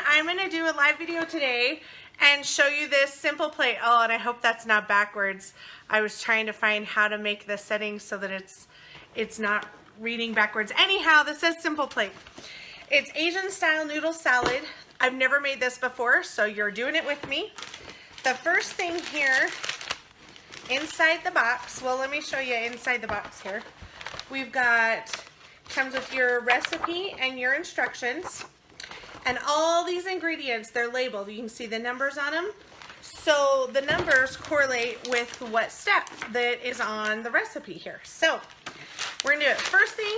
I'm going to do a live video today and show you this simple plate. Oh, and I hope that's not backwards. I was trying to find how to make the settings so that it's not reading backwards. Anyhow, this says simple plate. It's Asian style noodle salad. I've never made this before, so you're doing it with me. The first thing here inside the box, well, let me show you inside the box here. We've got, comes with your recipe and your instructions. And all these ingredients, they're labeled. You can see the numbers on them. So the numbers correlate with what step that is on the recipe here. So we're gonna do it. First thing,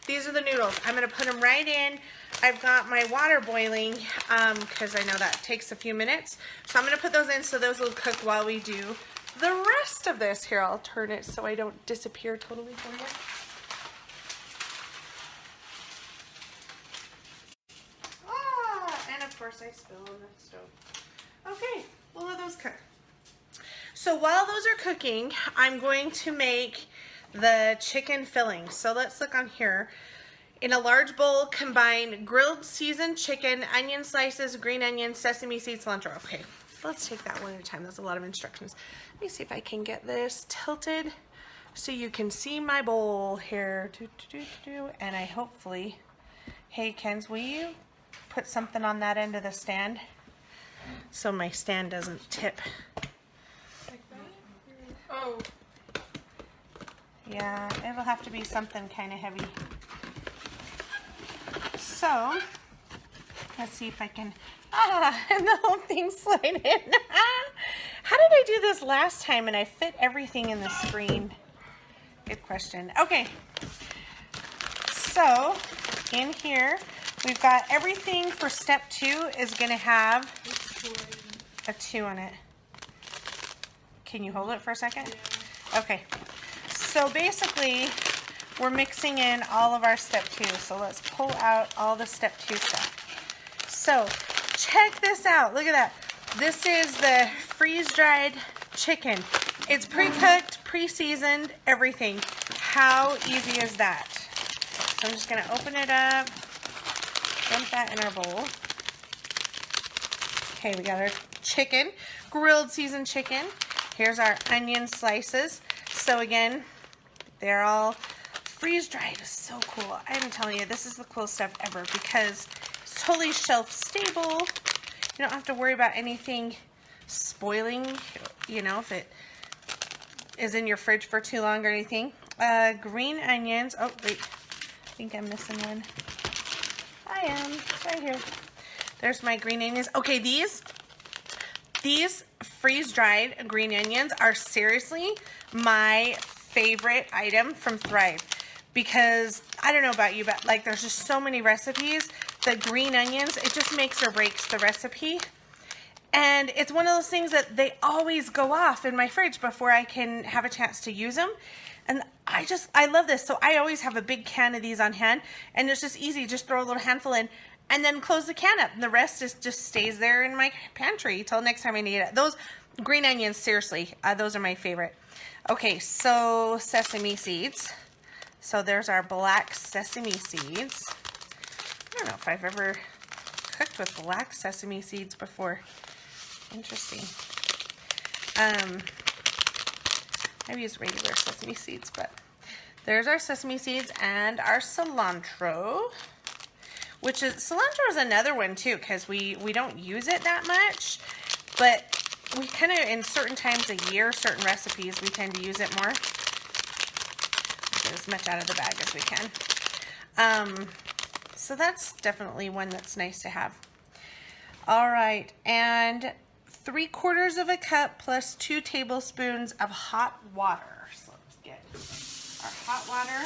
these are the noodles. I'm gonna put them right in. I've got my water boiling because I know that takes a few minutes. So I'm gonna put those in so those will cook while we do the rest of this. Here, I'll turn it so I don't disappear totally for you. Of course I spill on the stove. Okay, we'll let those cook. So while those are cooking, I'm going to make the chicken filling. So let's look on here. In a large bowl, combine grilled seasoned chicken, onion slices, green onion, sesame seeds, cilantro. Okay, let's take that one at a time. That's a lot of instructions. Let me see if I can get this tilted so you can see my bowl here. And I hopefully, hey Kens, will you put something on that end of the stand so my stand doesn't tip. Like that? Oh. Yeah, it'll have to be something kind of heavy. So, let's see if I can, and the whole thing slid in. How did I do this last time and I fit everything in the screen? Good question. Okay, so in here, we've got everything for step 2 is going to have a 2 on it. Can you hold it for a second? Yeah. Okay. So basically, we're mixing in all of our step 2. So let's pull out all the step 2 stuff. So check this out. Look at that. This is the freeze-dried chicken. It's pre-cooked, pre-seasoned, everything. How easy is that? So I'm just going to open it up. Dump that in our bowl. Okay, we got our chicken, grilled seasoned chicken. Here's our onion slices. So again, they're all freeze-dried. It's so cool. I'm telling you, this is the coolest stuff ever because it's totally shelf-stable. You don't have to worry about anything spoiling, you know, if it is in your fridge for too long or anything. Green onions. Oh, wait. I think I'm missing one. I am right here. There's my green onions. Okay, these freeze-dried green onions are seriously my favorite item from Thrive because I don't know about you, but like there's just so many recipes. The green onions, it just makes or breaks the recipe. And it's one of those things that they always go off in my fridge before I can have a chance to use them. And I love this. So I always have a big can of these on hand and it's just easy. Just throw a little handful in and then close the can up. And the rest just stays there in my pantry till next time I need it. Those green onions, seriously, those are my favorite. Okay, so sesame seeds. So there's our black sesame seeds. I don't know if I've ever cooked with black sesame seeds before. Interesting. I've used regular sesame seeds, but there's our sesame seeds and our cilantro, which is, cilantro is another one too, because we don't use it that much, but we kind of, in certain times a year, certain recipes, we tend to use it more. Get as much out of the bag as we can. So that's definitely one that's nice to have. All right, and 3/4 of a cup plus 2 tablespoons of hot water. So let's get our hot water.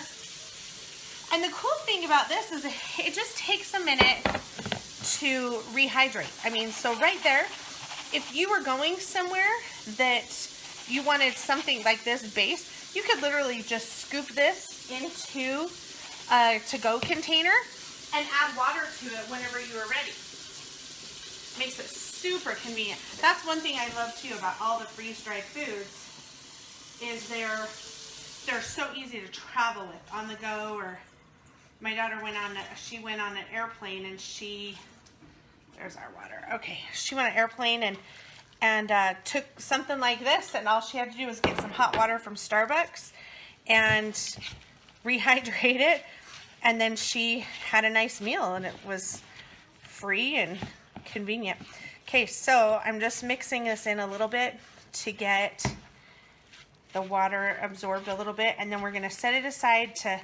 And the cool thing about this is it just takes a minute to rehydrate. I mean, so right there, if you were going somewhere that you wanted something like this base, you could literally just scoop this into a to-go container and add water to it whenever you are ready. Makes it super convenient. That's one thing I love too about all the freeze-dried foods is they're so easy to travel with on the go. Or my daughter went on an airplane and There's our water. Okay, she went on an airplane and took something like this, and all she had to do was get some hot water from Starbucks and rehydrate it, and then she had a nice meal, and it was free and convenient. Okay, so I'm just mixing this in a little bit to get the water absorbed a little bit, and then we're going to set it aside to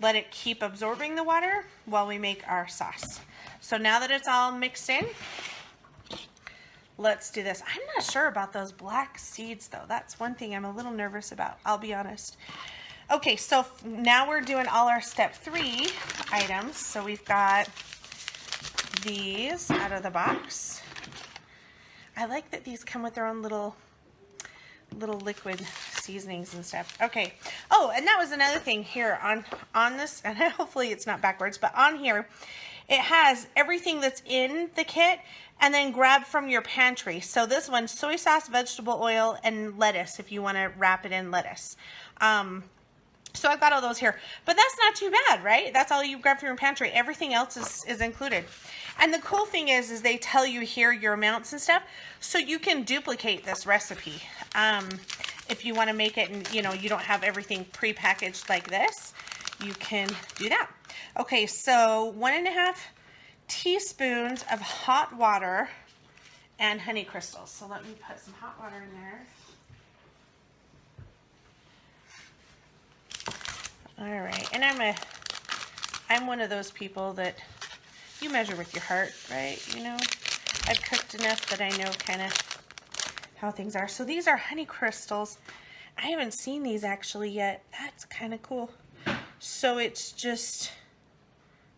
let it keep absorbing the water while we make our sauce. So now that it's all mixed in, let's do this. I'm not sure about those black seeds though. That's one thing I'm a little nervous about, I'll be honest. Okay, so now we're doing all our step 3 items. So we've got these out of the box. I like that these come with their own little liquid seasonings and stuff. Okay. Oh, and that was another thing here on this, and hopefully it's not backwards, but on here it has everything that's in the kit and then grab from your pantry. So this one, soy sauce, vegetable oil, and lettuce if you want to wrap it in lettuce. So I've got all those here, but that's not too bad, right? That's all you grab from your pantry. Everything else is included. And the cool thing is they tell you here your amounts and stuff, so you can duplicate this recipe. If you want to make it and, you know, you don't have everything pre-packaged like this, you can do that. Okay, so 1.5 teaspoons of hot water and honey crystals. So let me put some hot water in there. All right, and I'm one of those people that you measure with your heart, right? You know, I've cooked enough that I know kind of how things are. So these are honey crystals. I haven't seen these actually yet. That's kind of cool. So it's just,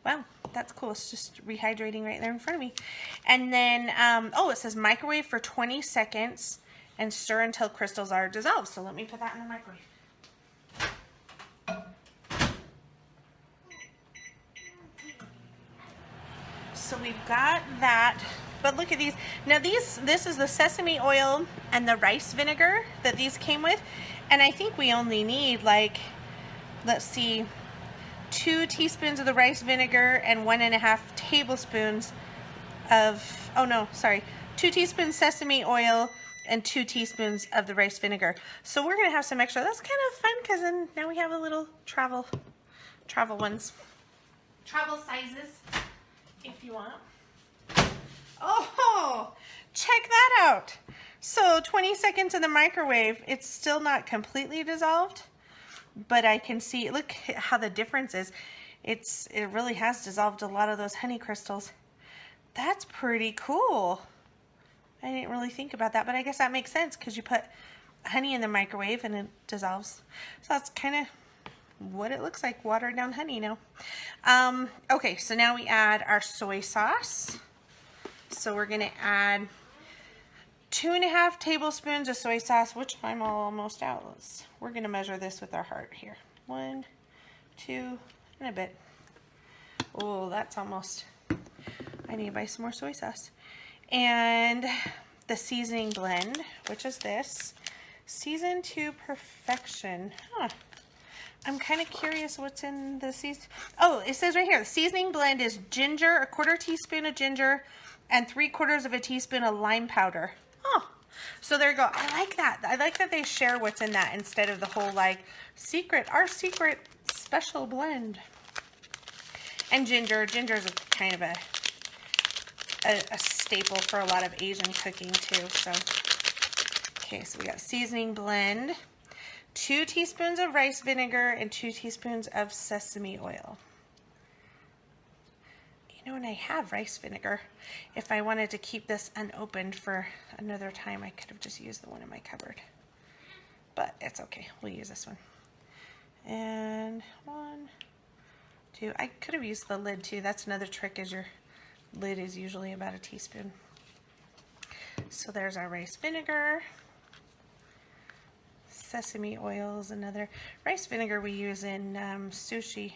wow, that's cool. It's just rehydrating right there in front of me. And then, oh, it says microwave for 20 seconds and stir until crystals are dissolved. So let me put that in the microwave. So we've got that, but look at these. Now this is the sesame oil and the rice vinegar that these came with, and I think we only need like, let's see, 2 teaspoons of the rice vinegar and 1.5 tablespoons of, oh no, sorry, 2 teaspoons sesame oil and 2 teaspoons of the rice vinegar. So we're gonna have some extra. That's kind of fun because then now we have a little travel ones, travel sizes. If you want. Oh, check that out. So 20 seconds in the microwave. It's still not completely dissolved, but I can see, look how the difference is. It really has dissolved a lot of those honey crystals. That's pretty cool. I didn't really think about that, but I guess that makes sense because you put honey in the microwave and it dissolves. So that's kind of what it looks like, watered down honey now. Okay, so now we add our soy sauce. So we're gonna add 2.5 tablespoons of soy sauce, which I'm almost out. We're gonna measure this with our heart here. 1, 2, and a bit. Oh, that's almost, I need to buy some more soy sauce. And the seasoning blend, which is this, seasoned to perfection. Huh. I'm kind of curious what's in the season. Oh, it says right here, the seasoning blend is ginger, 1/4 teaspoon of ginger, and 3/4 of a teaspoon of lime powder. Oh, so there you go. I like that. I like that they share what's in that instead of the whole like our secret special blend. And ginger. Ginger is kind of a staple for a lot of Asian cooking too. So, okay, so we got seasoning blend. 2 teaspoons of rice vinegar and 2 teaspoons of sesame oil. You know, and I have rice vinegar. If I wanted to keep this unopened for another time, I could have just used the one in my cupboard. But it's okay. We'll use this one. And 1, 2. I could have used the lid too. That's another trick, is your lid is usually about a teaspoon. So there's our rice vinegar. Sesame oil is another. Rice vinegar we use in sushi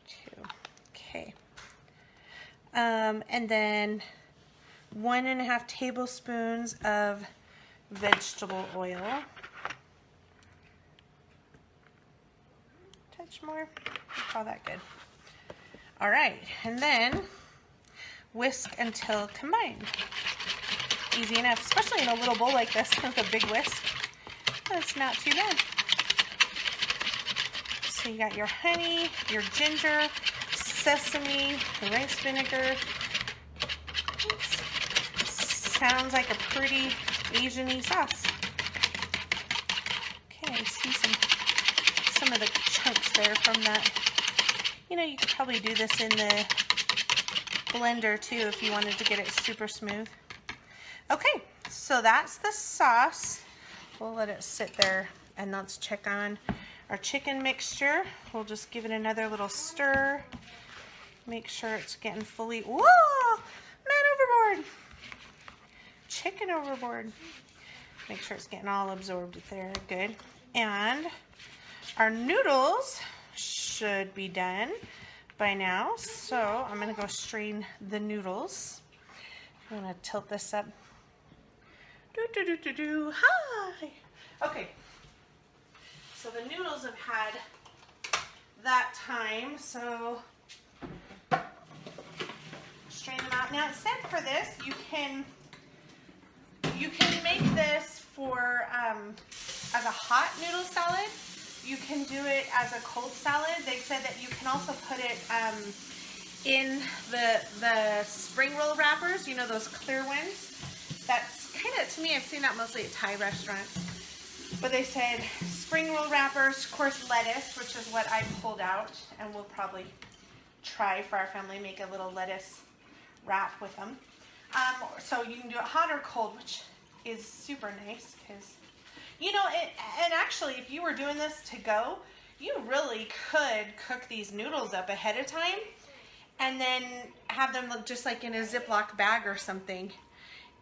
too. Okay. And then 1.5 tablespoons of vegetable oil. Touch more. Call that good. All right, and then whisk until combined. Easy enough, especially in a little bowl like this with a big whisk. That's not too bad. So you got your honey, your ginger, sesame, the rice vinegar. Sounds like a pretty Asian-y sauce. Okay, I see some of the chunks there from that. You know, you could probably do this in the blender too if you wanted to get it super smooth. Okay, so that's the sauce. We'll let it sit there and let's check on our chicken mixture. We'll just give it another little stir. Make sure it's getting fully, whoa, man overboard. Chicken overboard. Make sure it's getting all absorbed there, good. And our noodles should be done by now. So I'm gonna go strain the noodles. I'm gonna tilt this up. Hi. Okay. So the noodles have had that time, so strain them out. Now it said for this, you can make this for as a hot noodle salad. You can do it as a cold salad. They said that you can also put it in the spring roll wrappers, you know, those clear ones. That's kind of, to me, I've seen that mostly at Thai restaurants. But they said spring roll wrappers, of course lettuce, which is what I pulled out, and we'll probably try for our family, make a little lettuce wrap with them. So you can do it hot or cold, which is super nice because, you know, and actually if you were doing this to go, you really could cook these noodles up ahead of time and then have them look just like in a Ziploc bag or something.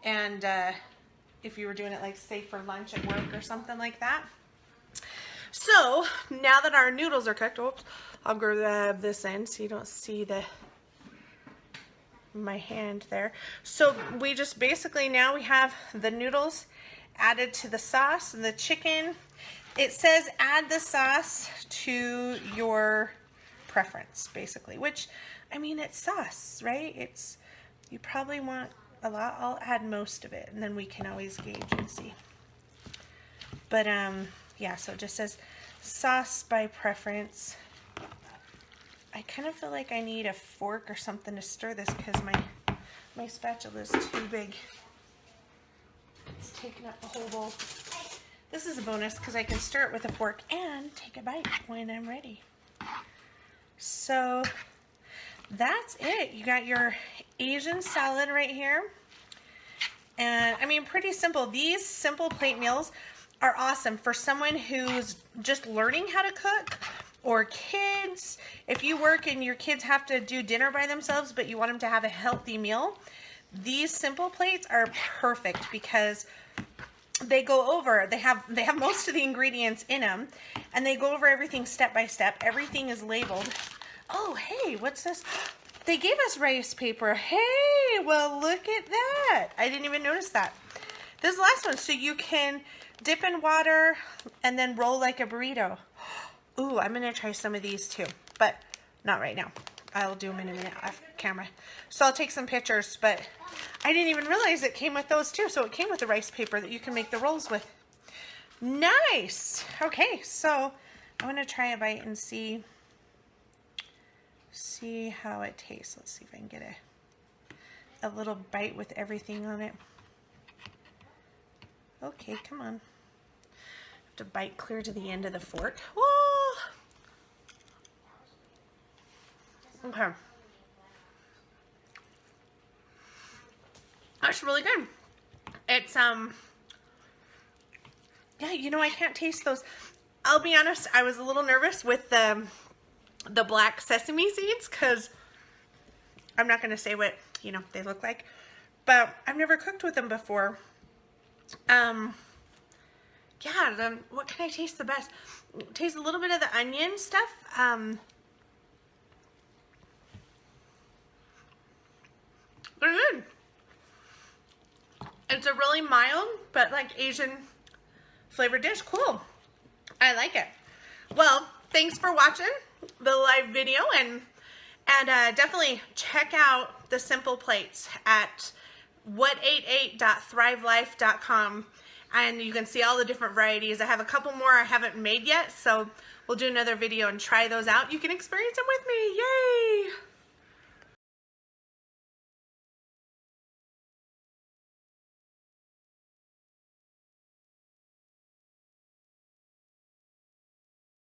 And if you were doing it like say for lunch at work or something like that. So now that our noodles are cooked, oops, I'll grab this end so you don't see my hand there. So we just basically now we have the noodles added to the sauce and the chicken. It says add the sauce to your preference basically, which I mean it's sauce, right? It's, you probably want a lot. I'll add most of it and then we can always gauge and see. But yeah, so it just says sauce by preference. I kind of feel like I need a fork or something to stir this because my spatula is too big. It's taking up the whole bowl. This is a bonus because I can stir it with a fork and take a bite when I'm ready. So that's it. You got your Asian salad right here. And I mean, pretty simple. These simple plate meals are awesome for someone who's just learning how to cook, or kids. If you work and your kids have to do dinner by themselves, but you want them to have a healthy meal, these simple plates are perfect because they go over, they have most of the ingredients in them, and they go over everything step by step. Everything is labeled. Oh, hey, what's this? They gave us rice paper. Hey, well, look at that. I didn't even notice that. This is the last one. So you can dip in water and then roll like a burrito. Ooh, I'm going to try some of these too, but not right now. I'll do them in a minute off camera. So I'll take some pictures, but I didn't even realize it came with those too. So it came with the rice paper that you can make the rolls with. Nice. Okay, so I'm going to try a bite and see how it tastes. Let's see if I can get a little bite with everything on it. Okay, come on. Have to bite clear to the end of the fork. Whoa! Okay. That's really good. It's, yeah, you know, I can't taste those. I'll be honest, I was a little nervous with the black sesame seeds because I'm not going to say what, you know, they look like, but I've never cooked with them before. Yeah, what can I taste the best? Taste a little bit of the onion stuff. They're good. It's a really mild, but like Asian flavored dish. Cool. I like it. Well, thanks for watching the live video, and definitely check out the simple plates at what88.thrivelife.com, and you can see all the different varieties. I have a couple more I haven't made yet, so we'll do another video and try those out. You can experience them with me. Yay!